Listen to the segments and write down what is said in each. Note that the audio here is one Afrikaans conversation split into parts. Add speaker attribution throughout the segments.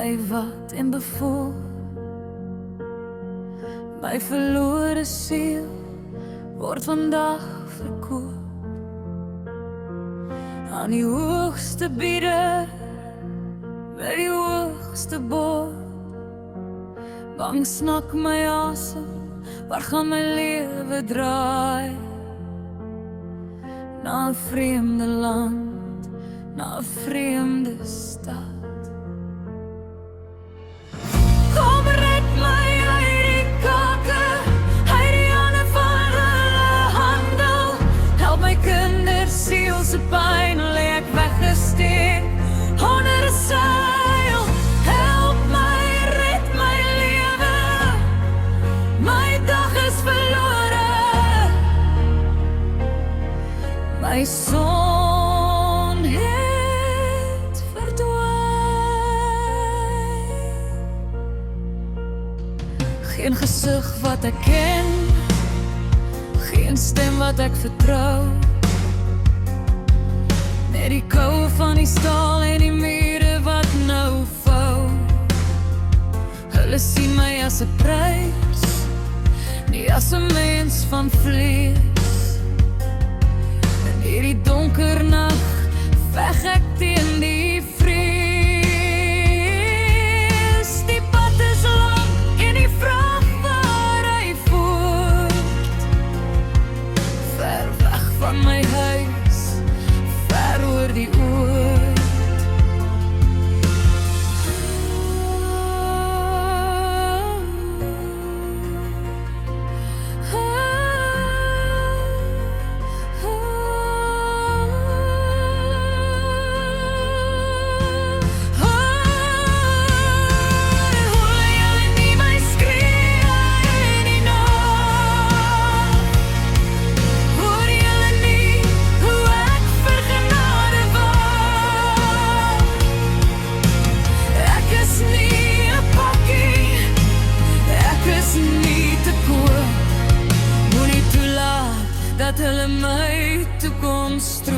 Speaker 1: my wat en bevoel. My verlore siel word vandag verkoop aan die hoogste bieder by die hoogste bord. Bang snak my asem, waar gaan my lewe draai? Na 'n vreemde land, na 'n vreemde stad. Kom red my uit die kake, uit die hande van hulle handel. Help my kindersiel se pyn, lê ek weggesteek onder 'n seil. Help my, red my lewe, my dag is verlore. My son het verdwyn. Geen gesig wat ek ken, geen stem wat ek vertrou. Net die kou van die stal en die mure wat nou vou. Hulle sien my as 'n prys, nie as 'n mens van vlees. In hierdie donker nag veg ek teen die vrees. Die pad is lang en die vraag waar hy voert. Ver weg van my huis, ver oor die oord. Dat hulle my toekoms stroop.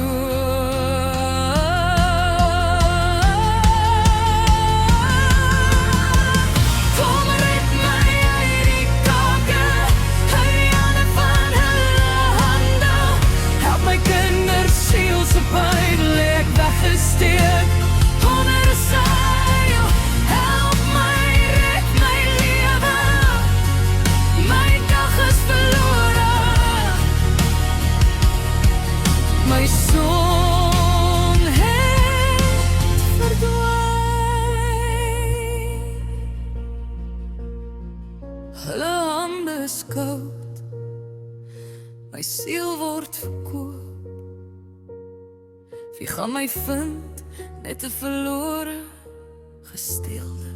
Speaker 1: Kom red my uit die kake, uit die hande van hulle handel. Help my kindersiel se pyn, lê ek weggesteek onder 'n seil. Help my, red my lewe, my dag is verlore. My son het verdwyn. Hulle hande is koud, my siel word verkoop. Wie gaan my vind, net 'n verlore, gesteelde